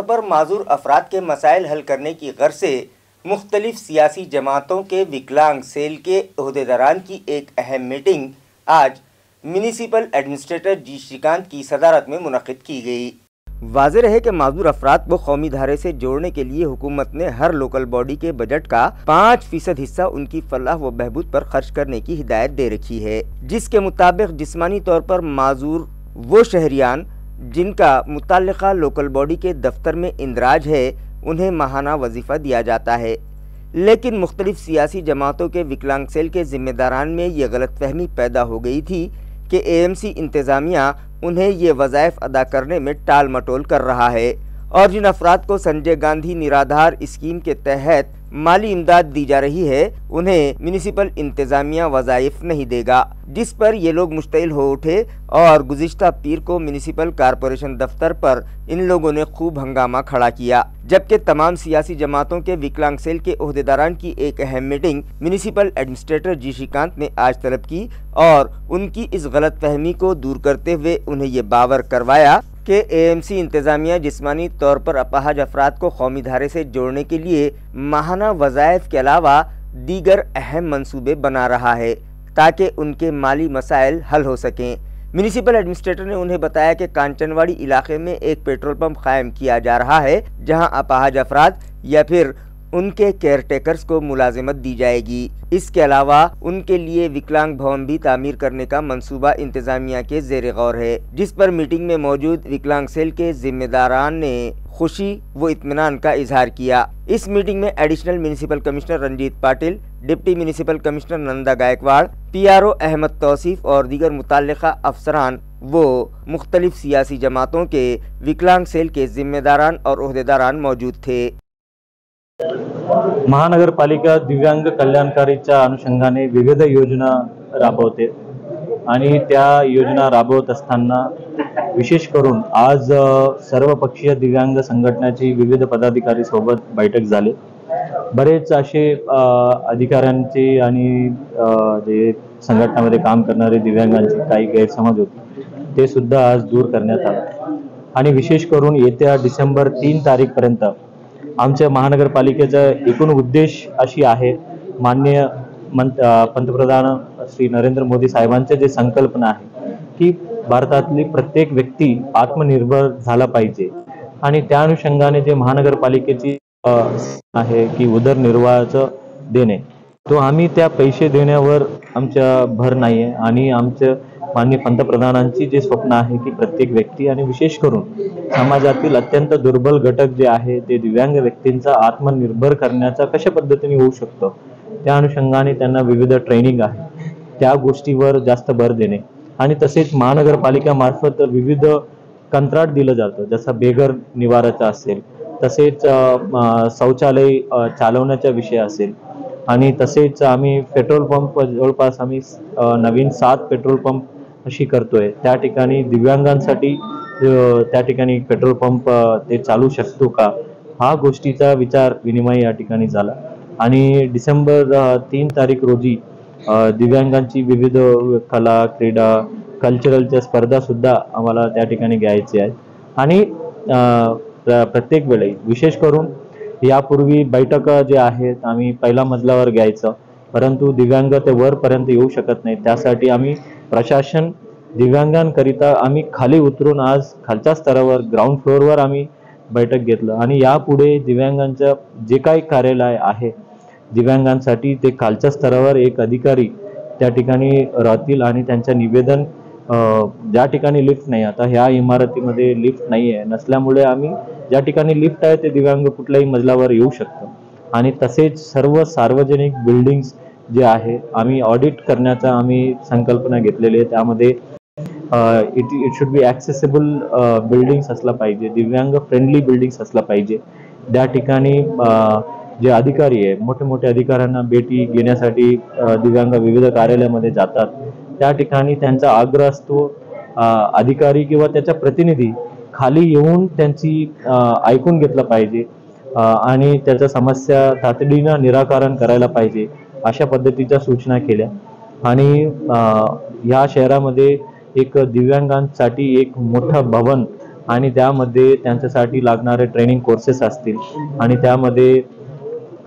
पर माजूर अफराद के मसाइल हल करने की गर्ज से मुख्तलिफ सियासी जमातों के विकलांग सेल के ओहदेदारान की एक अहम मीटिंग आज म्यूनिसिपल एडमिनिस्ट्रेटर जी श्रीकांत की सदारत में मुनक़िद की गई। वाज़ेह रहे कि माजूर अफराद को कौमी धारे से जोड़ने के लिए हुकूमत ने हर लोकल बॉडी के बजट का 5% हिस्सा उनकी फलाह व बहबूद पर खर्च करने की हिदायत दे रखी है, जिसके मुताबिक जिस्मानी तौर पर माजूर वो शहरियान जिनका मुताल्लिक़ा लोकल बॉडी के दफ्तर में इंदराज है उन्हें माहाना वजीफ़ा दिया जाता है। लेकिन मुख्तलिफ सियासी जमातों के विकलांग सेल के ज़िम्मेदारान में ये गलतफहमी पैदा हो गई थी कि एएमसी इंतज़ामिया उन्हें ये वज़ाइफ अदा करने में टाल मटोल कर रहा है और जिन अफराद को संजय गांधी निराधार स्कीम के तहत माली इमदाद दी जा रही है उन्हें म्यूनिसिपल इंतज़ामिया वज़ाइफ नहीं देगा, जिस पर ये लोग मुश्तइल हो उठे और गुज़िश्ता पीर को म्यूनिसिपल कॉरपोरेशन दफ्तर पर इन लोगों ने खूब हंगामा खड़ा किया। जबकि तमाम सियासी जमातों के विकलांग सेल के ओहदेदारान की एक अहम मीटिंग म्यूनिसिपल एडमिनिस्ट्रेटर जी श्रीकांत ने आज तलब की और उनकी इस गलत फहमी को दूर करते हुए उन्हें ये बावर करवाया कि एएमसी इंतज़ामिया जिस्मानी तौर पर अपाहज अफराद को कौमी धारे से जोड़ने के लिए माहाना वज़ाइफ के अलावा दीगर अहम मंसूबे बना रहा है ताकि उनके माली मसाइल हल हो सकें। म्यूनिसिपल एडमिनिस्ट्रेटर ने उन्हें बताया कि कांचनवाड़ी इलाके में एक पेट्रोल पंप कायम किया जा रहा है जहां अपाहज अफराद या फिर उनके केयर टेकर्स को मुलाजिमत दी जाएगी। इसके अलावा उनके लिए विकलांग भवन भी तामीर करने का मंसूबा इंतज़ामिया के ज़ेर गौर है, जिस पर मीटिंग में मौजूद विकलांग सेल के जिम्मेदारान ने खुशी व इत्मीनान का इजहार किया। इस मीटिंग में additional municipal commissioner Ranjit Patil, deputy municipal commissioner Nanda Gaikwad, PRO Ahmed Tauseef और दीगर मुताल्लिक़ा अफसरान वो मुख्तलिफ सियासी जमातों के विकलांग सेल के जिम्मेदारान और ओहदेदारान मौजूद थे। महानगरपालिका दिव्यांग कल्याणकारीच्या अनुषंगाने विविध योजना राबवते आणि त्या योजना राबवत असताना विशेष करून आज सर्वपक्षीय दिव्यांग संघटनाची विविध पदाधिकारी सोबत बैठक झाली। बरेच असे अधिकाऱ्यांचे आणि जे संघटनामध्ये काम करणारे दिव्यांगांचे काही गैरसमज होते ते सुद्धा आज दूर करण्यात आले आणि विशेष करून येत्या डिसेंबर 3 तारीखपर्यंत आमच्या महानगरपालिकेचा एकूण उद्देश अशी आहे, माननीय पंतप्रधान श्री नरेंद्र मोदी साहेबांचे जे संकल्पना आहे की भारतातली प्रत्येक व्यक्ती आत्मनिर्भर झाला पाहिजे आणि त्या अनुषंगाने जे महानगरपालिकेची आहे की उदरनिर्वाहाचं देणे, तो आम्ही त्या पैसे देण्यावर आमच्या भर नाही आहे आणि आमच्या माननीय पंतप्रधानांची जे स्वप्न आहे की प्रत्येक व्यक्ती आणि विशेष करून समाजातील अत्यंत दुर्बल घटक जे आहे ते दिव्यांग व्यक्तींचा आत्मनिर्भर करण्याचा कशा पद्धतीने होऊ शकतो त्या अनुषंगाने त्यांना विविध ट्रेनिंग आहे त्या गोष्टीवर जास्त भर देणे आणि तसेच महानगरपालिका मार्फत विविध कंत्राट दिलं जातं, जसं बेघर निवाराचा असेल, तसेच शौचालय चालवण्याचा विषय असेल आणि तसेच आम्ही पेट्रोल पंप जवळपास आम्ही नवीन 7 पेट्रोल पंप अशी करतोय, त्या ठिकाणी दिव्यांगांसाठी त्या ठिकाणी पेट्रोल पंप ते चालू शकतो का, हा गोष्टीचा विचार विनिमय या ठिकाणी झाला आणि डिसेंबर 3 तारीख रोजी दिव्यांगांची विविध कला, क्रीडा, कल्चरलच्या स्पर्धा सुद्धा आम्हाला त्या ठिकाणी घ्यायची आहे आणि प्रत्येक वेळी विशेष करून यापूर्वी बैठक जे आहेत आम्ही पहिल्या मजल्यावर घ्यायचं, परंतु दिव्यांग ते वरपर्यंत येऊ शकत नाही, त्यासाठी आम्ही प्रशासन दिव्यांगांकरिता आम्ही खाली उतरून आज खालच्या स्तरावर ग्राउंड फ्लोअरवर आम्ही बैठक घेतलं आणि यापुढे दिव्यांगांचं जे काही कार्यालय आहे दिव्यांगांसाठी ते खालच्या स्तरावर एक अधिकारी त्या ठिकाणी राहतील आणि त्यांचं निवेदन ज्या ठिकाणी लिफ्ट नाही, आता ह्या इमारतीमध्ये लिफ्ट नाही आहे, नसल्यामुळे आम्ही ज्या ठिकाणी लिफ्ट आहे ते दिव्यांग कुठल्याही मजल्यावर येऊ शकतो आणि तसेच सर्व सार्वजनिक बिल्डिंग्स जे आहे आम्ही ऑडिट करण्याचा आम्ही संकल्पना घेतलेली आहे, त्यामध्ये it should be accessible buildings असला पाहिजे, दिव्यांग फ्रेंडली बिल्डिंग्स असला पाहिजे, त्या ठिकाणी जे अधिकारी आहे मोठे मोठे अधिकाऱ्यांना भेटी घेण्यासाठी दिव्यांग विविध कार्यालयामध्ये जातात, त्या ठिकाणी त्यांचा आग्रह असतो अधिकारी किंवा त्याचा प्रतिनिधी खाली येऊन त्यांची ऐकून घेतलं पाहिजे आणि त्याच्या समस्या तातडीनं निराकरण करायला पाहिजे, अशा पद्धतीच्या सूचना केल्या आणि या शहरामध्ये एक दिव्यांगांसाठी एक मोठं भवन आणि त्यामध्ये त्यांच्यासाठी लागणारे ट्रेनिंग कोर्सेस असतील आणि त्यामध्ये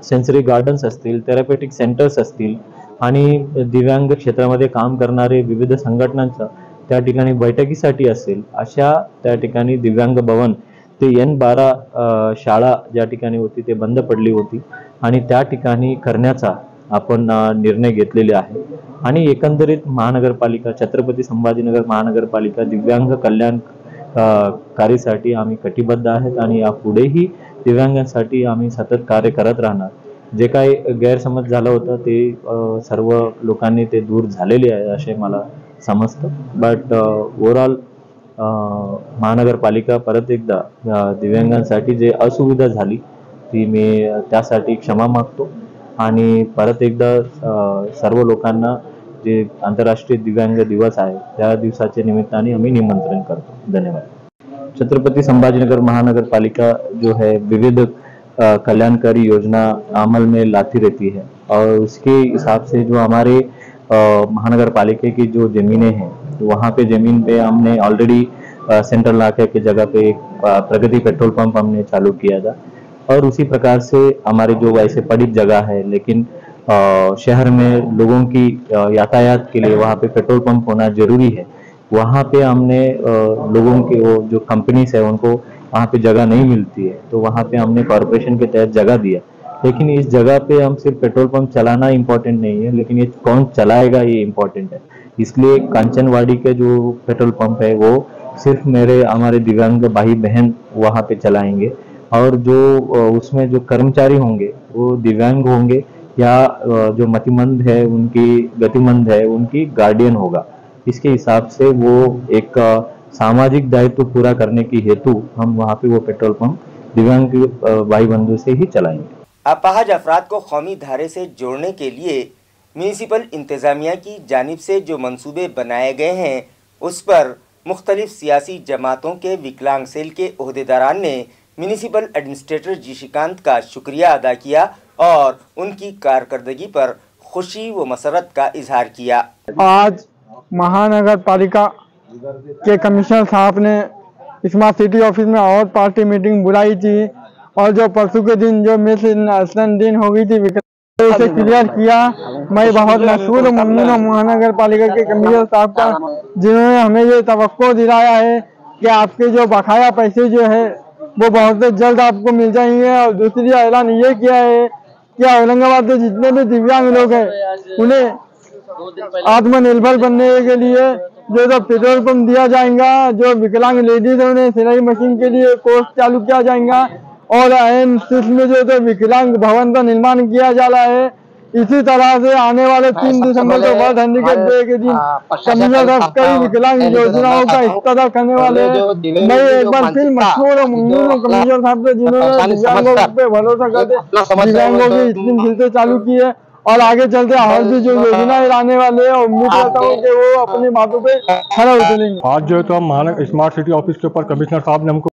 सेन्सरी गार्डन्स असतील, थेरपेटिक सेंटर्स असतील आणि दिव्यांग क्षेत्रामध्ये काम करणारे विविध संघटनांचा त्या ठिकाणी बैठकीसाठी असेल, अशा त्या ठिकाणी दिव्यांग भवन ते N12 शाळा ज्या ठिकाणी होती ते बंद पडली होती आणि त्या ठिकाणी करण्याचा आपण निर्णय घेतलेले आहे. आणि एकंदरीत महानगरपालिका, छत्रपती संभाजीनगर महानगरपालिका दिव्यांग कल्याण कार्यासाठी आम्ही कटिबद्ध आहेत आणि यापुढेही दिव्यांगांसाठी आम्ही सतत कार्य करत राहणार. जे काही गैरसमज झालं होतं ते सर्व लोकांनी ते दूर झालेले आहे असे मला समजतं. बट ओव्हरऑल महानगरपालिका परत एकदा दिव्यांगांसाठी जे असुविधा झाली ती मी त्यासाठी क्षमा मागतो आणि परत एकदा सर्व लोकांना जे आंतरराष्ट्रीय दिव्यांग दिवस आहे त्या दिवसाच्या निमित्ताने आम्ही निमंत्रण करतो. धन्यवाद. छत्रपति संभाजीनगर महानगरपालिका जो है विविध कल्याणकारी योजना अमल में लाती रहती है और उसके हिसाब से जो हमारे महानगरपालिका की जो जमीनें हैं वहाँ पे जमीन पे हमने ऑलरेडी सेंट्रल इलाके की जगह पे एक प्रगति पेट्रोल पंप हमने चालू किया था और उसी प्रकार से हमारी जो वैसे पड़ी जगह है लेकिन शहर में लोगों की यातायात के लिए वहाँ पे पेट्रोल पंप होना जरूरी है, वहाँ पे हमने लोगों के वो जो कंपनीज है उनको वहाँ पे जगह नहीं मिलती है तो वहाँ पे हमने कॉरपोरेशन के तहत जगह दिया। लेकिन इस जगह पे हम सिर्फ पेट्रोल पंप चलाना इम्पोर्टेंट नहीं है, लेकिन ये कौन चलाएगा ये इम्पोर्टेंट है। इसलिए कांचनवाड़ी के जो पेट्रोल पंप है वो सिर्फ हमारे दिव्यांग भाई बहन वहाँ पे चलाएंगे और जो उसमें जो कर्मचारी होंगे वो दिव्यांग होंगे या जो मतिमंद है उनकी गतिमंद है उनकी गार्डियन होगा। इसके हिसाब से वो एक सामाजिक दायित्व पूरा करने की हेतु हम वहाँ पे वो पेट्रोल पंप दिव्यांग भाई बंधु से ही चलाएंगे। अपाहज अफराद को कौमी धारे से जोड़ने के लिए म्यूनिसिपल इंतजामिया की जानिब से जो मंसूबे बनाए गए हैं उस पर मुख्तलिफ सियासी जमातों के विकलांग सेल के ओहदेदारान ने म्यूनिसिपल एडमिनिस्ट्रेटर जी श्रीकांत का शुक्रिया अदा किया और उनकी कारकर्दगी पर खुशी व मसरत का इजहार किया। आज महानगर पालिका के कमिश्नर साहब ने स्मार्ट सिटी ऑफिस में और पार्टी मीटिंग बुलाई थी और जो परसों के दिन जो मिस नेशनल दिन हो गई थी उसे क्लियर किया। मैं बहुत मशहूर ममनून महानगर पालिका के कमिश्नर साहब का जिन्होंने हमें ये तवक्को दिलाया है कि आपके जो बकाया पैसे जो है वो बहुत जल्द आपको मिल जाएंगे। और दूसरी ऐलान ये किया है कि औरंगाबाद के जितने भी दिव्यांग लोग हैं उन्हें आत्मनिर्भर बनने के लिए जो पेट्रोल पंप दिया जाएगा, जो विकलांग लेडीज है उन्हें सिलाई मशीन के लिए कोर्स चालू किया जाएगा और N6 में जो विकलांग भवन का निर्माण किया जा रहा है। इसी तरह से आने वाले 3 दिसंबर को वर्ल्ड हैंडीकैप डे के दिन कमिश्नर साहब कई विकलांग योजनाओं का इफ्तिताह करने वाले हैं। मैं एक बार फिर मशहूर और ममनून कमिश्नर साहब से जिन्होंने दिव्यांगों पे भरोसा करते दिव्यांगों की स्कीम फिर से चालू की है और आगे चलते और भी जो योजनाएं लाने वाले हैं उम्मीद करता हूँ कि वो अपनी बातों पे खरा उतरेंगे। आज जो है तो हम स्मार्ट सिटी ऑफिस के ऊपर कमिश्नर साहब ने हमको